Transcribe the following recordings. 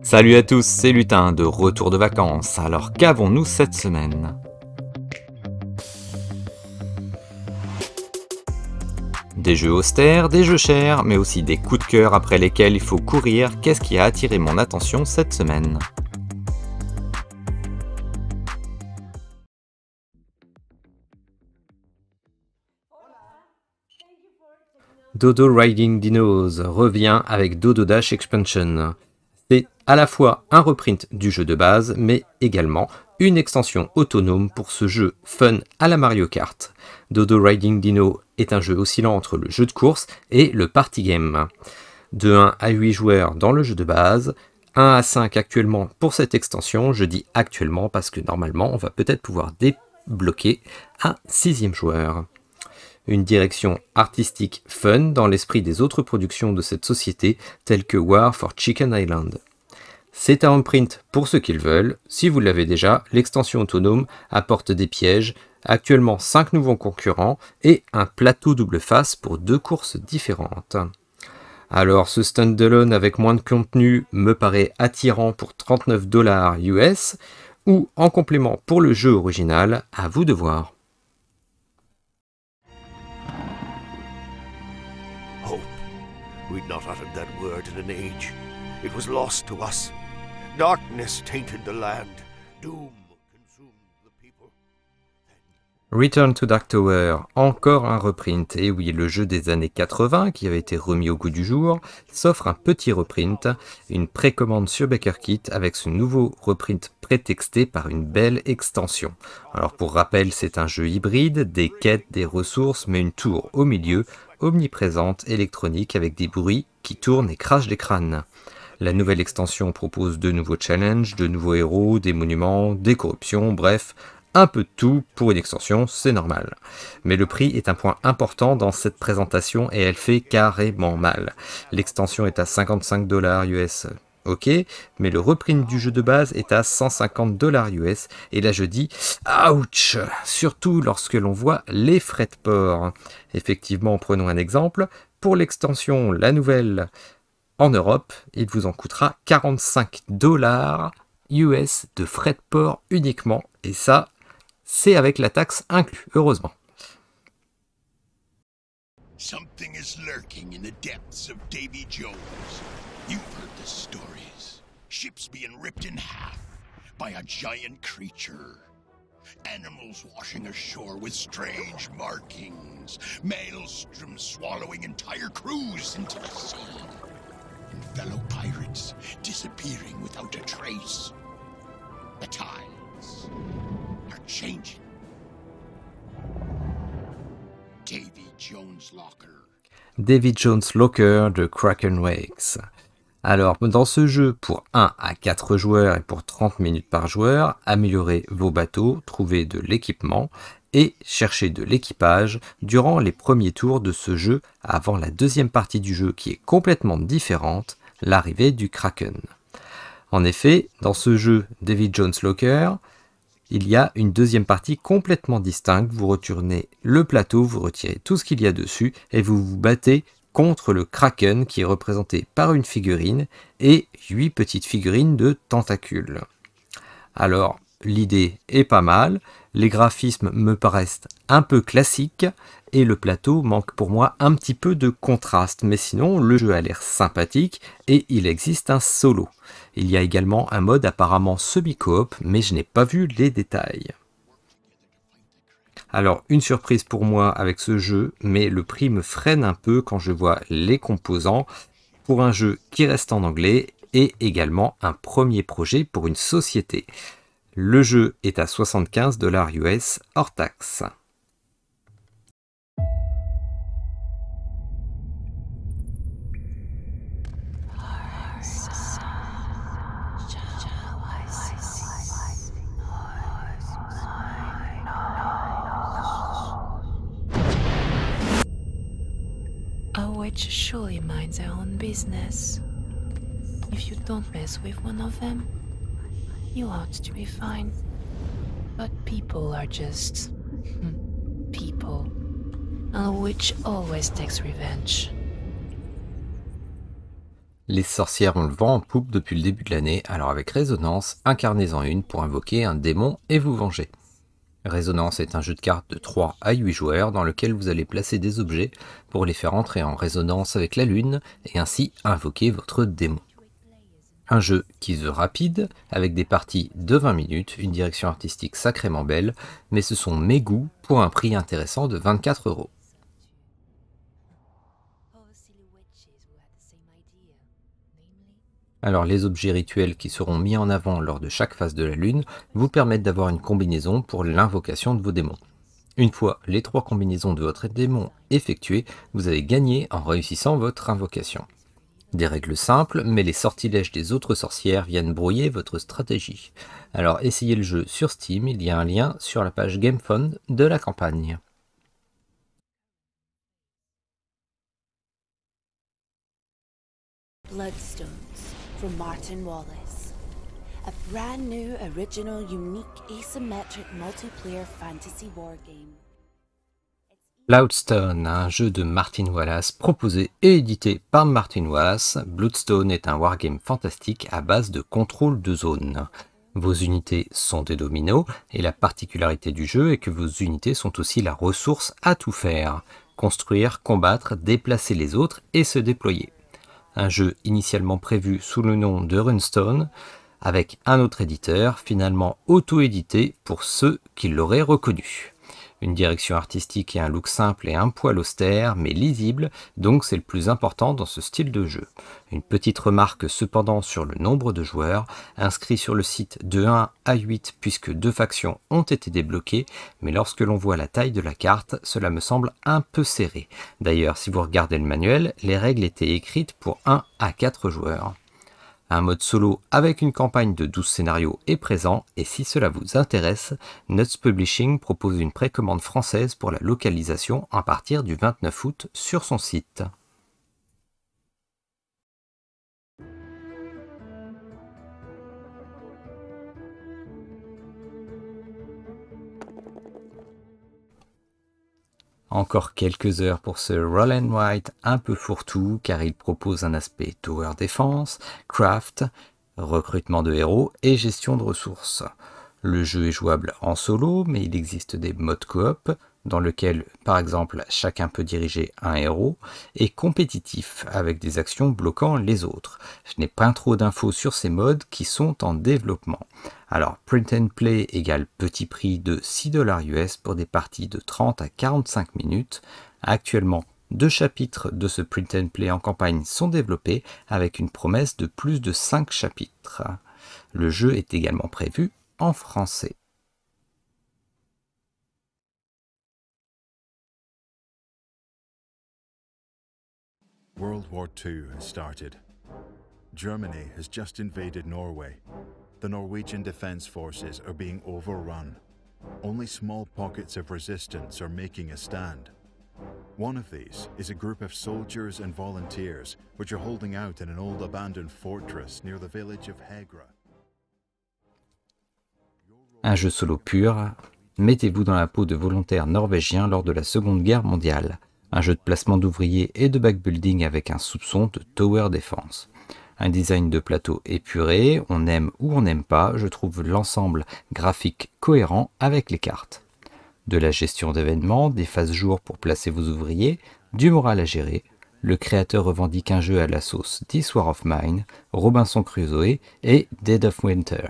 Salut à tous, c'est Lutin, de retour de vacances. Alors qu'avons-nous cette semaine? Des jeux austères, des jeux chers, mais aussi des coups de cœur après lesquels il faut courir. Qu'est-ce qui a attiré mon attention cette semaine? Dodo Riding Dinos revient avec Dodo Dash Expansion. C'est à la fois un reprint du jeu de base, mais également une extension autonome pour ce jeu fun à la Mario Kart. Dodo Riding Dino est un jeu oscillant entre le jeu de course et le party game. De 1 à 8 joueurs dans le jeu de base, 1 à 5 actuellement pour cette extension. Je dis actuellement parce que normalement on va peut-être pouvoir débloquer un 6e joueur. Une direction artistique fun dans l'esprit des autres productions de cette société, telles que War for Chicken Island. C'est un reprint pour ceux qui le veulent. Si vous l'avez déjà, l'extension autonome apporte des pièges, actuellement 5 nouveaux concurrents et un plateau double face pour 2 courses différentes. Alors ce standalone avec moins de contenu me paraît attirant pour 39 $ US ou en complément pour le jeu original, à vous de voir. We'd not uttered that word in an age. It was lost to us. Darkness tainted the land. Doom consumed the people. Return to Dark Tower, encore un reprint. Et oui, le jeu des années 80 qui avait été remis au goût du jour s'offre un petit reprint, une précommande sur BakerKit avec ce nouveau reprint prétexté par une belle extension. Alors pour rappel, c'est un jeu hybride, des quêtes, des ressources, mais une tour au milieu, omniprésente, électronique avec des bruits qui tournent et crachent des crânes. La nouvelle extension propose de nouveaux challenges, de nouveaux héros, des monuments, des corruptions, bref, un peu de tout pour une extension, c'est normal. Mais le prix est un point important dans cette présentation et elle fait carrément mal. L'extension est à 55 $ US. Ok, mais le reprint du jeu de base est à 150 $ US, et là je dis ouch, surtout lorsque l'on voit les frais de port. Effectivement, prenons un exemple, pour l'extension, la nouvelle en Europe, il vous en coûtera 45 $ US de frais de port uniquement, et ça, c'est avec la taxe inclus, heureusement. Something is lurking in the depths of Davy Jones. You've heard the stories. Ships being ripped in half by a giant creature. Animals washing ashore with strange markings. Maelstroms swallowing entire crews into the sea. And fellow pirates disappearing without a trace. The tides are changing. Davy Jones Locker. Davy Jones Locker de Kraken Wakes. Alors, dans ce jeu, pour 1 à 4 joueurs et pour 30 minutes par joueur, améliorez vos bateaux, trouvez de l'équipement et cherchez de l'équipage durant les premiers tours de ce jeu avant la deuxième partie du jeu qui est complètement différente, l'arrivée du Kraken. En effet, dans ce jeu Davy Jones Locker, il y a une deuxième partie complètement distincte. Vous retournez le plateau, vous retirez tout ce qu'il y a dessus et vous vous battez contre le Kraken qui est représenté par une figurine et 8 petites figurines de tentacules. Alors, l'idée est pas mal, les graphismes me paraissent un peu classiques et le plateau manque pour moi un petit peu de contraste, mais sinon le jeu a l'air sympathique et il existe un solo. Il y a également un mode apparemment semi-coop, mais je n'ai pas vu les détails. Alors, une surprise pour moi avec ce jeu, mais le prix me freine un peu quand je vois les composants pour un jeu qui reste en anglais et également un premier projet pour une société. Le jeu est à 75 $ US hors taxe. A witch surely minds her own business. If you don't mess with one of them, you ought to be fine. But people are just people. A witch always takes revenge. Les sorcières ont le vent en poupe depuis le début de l'année, alors avec Résonance, incarnez-en une pour invoquer un démon et vous venger. Résonance est un jeu de cartes de 3 à 8 joueurs dans lequel vous allez placer des objets pour les faire entrer en résonance avec la lune et ainsi invoquer votre démon. Un jeu qui se veut rapide, avec des parties de 20 minutes, une direction artistique sacrément belle, mais ce sont mes goûts pour un prix intéressant de 24 €. Alors les objets rituels qui seront mis en avant lors de chaque phase de la lune vous permettent d'avoir une combinaison pour l'invocation de vos démons. Une fois les 3 combinaisons de votre démon effectuées, vous avez gagné en réussissant votre invocation. Des règles simples, mais les sortilèges des autres sorcières viennent brouiller votre stratégie. Alors essayez le jeu sur Steam, il y a un lien sur la page GameFund de la campagne. Bloodstones from Martin Wallace. A brand new, original, unique, asymmetric multiplayer fantasy wargame. Bloodstone, un jeu de Martin Wallace proposé et édité par Martin Wallace. Bloodstone est un wargame fantastique à base de contrôle de zone. Vos unités sont des dominos et la particularité du jeu est que vos unités sont aussi la ressource à tout faire. Construire, combattre, déplacer les autres et se déployer. Un jeu initialement prévu sous le nom de Runestone, avec un autre éditeur, finalement auto-édité pour ceux qui l'auraient reconnu. Une direction artistique et un look simple et un poil austère, mais lisible, donc c'est le plus important dans ce style de jeu. Une petite remarque cependant sur le nombre de joueurs, inscrits sur le site de 1 à 8 puisque 2 factions ont été débloquées, mais lorsque l'on voit la taille de la carte, cela me semble un peu serré. D'ailleurs, si vous regardez le manuel, les règles étaient écrites pour 1 à 4 joueurs. Un mode solo avec une campagne de 12 scénarios est présent et si cela vous intéresse, Nuts Publishing propose une précommande française pour la localisation à partir du 29 août sur son site. Encore quelques heures pour ce Roll and Write un peu fourre-tout car il propose un aspect Tower Defense, Craft, recrutement de héros et gestion de ressources. Le jeu est jouable en solo mais il existe des modes coop dans lesquels par exemple chacun peut diriger un héros et compétitif avec des actions bloquant les autres. Je n'ai pas trop d'infos sur ces modes qui sont en développement. Alors, Print and Play égale petit prix de 6 $ US pour des parties de 30 à 45 minutes. Actuellement, 2 chapitres de ce Print and Play en campagne sont développés avec une promesse de plus de 5 chapitres. Le jeu est également prévu en français. World War II has started. Germany has just invaded Norway. The Norwegian defense forces are being overrun. Only small pockets of resistance are making a stand. One of these is a group of soldiers and volunteers which are holding out in an old abandoned fortress near the village of Hegra. Un jeu solo pur, mettez-vous dans la peau de volontaires norvégiens lors de la Seconde Guerre mondiale. Un jeu de placement d'ouvriers et de backbuilding avec un soupçon de tower defense. Un design de plateau épuré, on aime ou on n'aime pas, je trouve l'ensemble graphique cohérent avec les cartes. De la gestion d'événements, des phases jour pour placer vos ouvriers, du moral à gérer. Le créateur revendique un jeu à la sauce This War of Mine, Robinson Crusoe et Dead of Winter.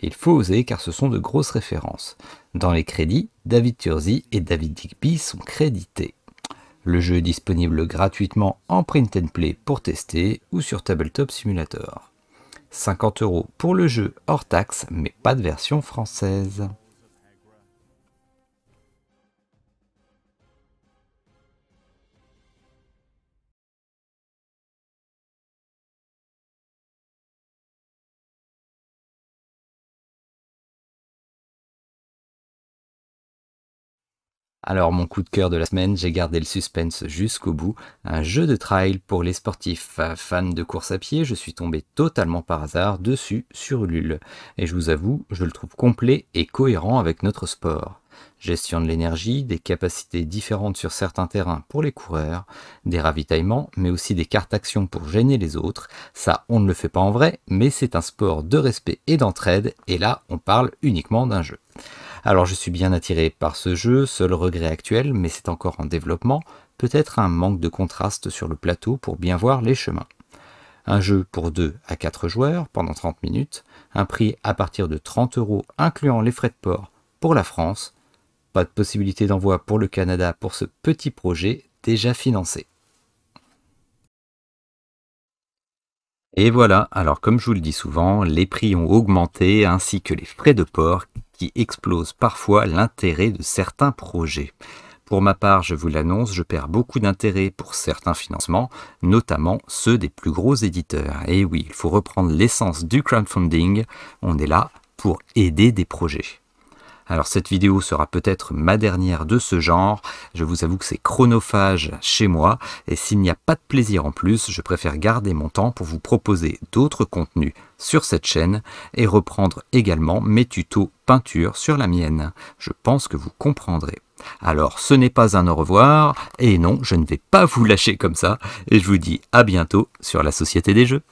Il faut oser car ce sont de grosses références. Dans les crédits, David Turzi et David Digby sont crédités. Le jeu est disponible gratuitement en Print and Play pour tester ou sur Tabletop Simulator. 50 € pour le jeu hors taxe, mais pas de version française. Alors mon coup de cœur de la semaine, j'ai gardé le suspense jusqu'au bout, un jeu de trail pour les sportifs fans de course à pied, je suis tombé totalement par hasard dessus sur Ulule. Et je vous avoue, je le trouve complet et cohérent avec notre sport. gestion de l'énergie, des capacités différentes sur certains terrains pour les coureurs, des ravitaillements, mais aussi des cartes actions pour gêner les autres. Ça, on ne le fait pas en vrai, mais c'est un sport de respect et d'entraide, et là, on parle uniquement d'un jeu. Alors je suis bien attiré par ce jeu, seul regret actuel, mais c'est encore en développement, peut-être un manque de contraste sur le plateau pour bien voir les chemins. Un jeu pour 2 à 4 joueurs pendant 30 minutes, un prix à partir de 30 € incluant les frais de port pour la France. Pas de possibilité d'envoi pour le Canada pour ce petit projet déjà financé. Et voilà, alors comme je vous le dis souvent, les prix ont augmenté ainsi que les frais de port qui explosent parfois l'intérêt de certains projets. Pour ma part, je vous l'annonce, je perds beaucoup d'intérêt pour certains financements, notamment ceux des plus gros éditeurs. Et oui, il faut reprendre l'essence du crowdfunding, on est là pour aider des projets. Alors cette vidéo sera peut-être ma dernière de ce genre, je vous avoue que c'est chronophage chez moi, et s'il n'y a pas de plaisir en plus, je préfère garder mon temps pour vous proposer d'autres contenus sur cette chaîne, et reprendre également mes tutos peinture sur la mienne. Je pense que vous comprendrez. Alors ce n'est pas un au revoir, et non, je ne vais pas vous lâcher comme ça, et je vous dis à bientôt sur la Société des Jeux.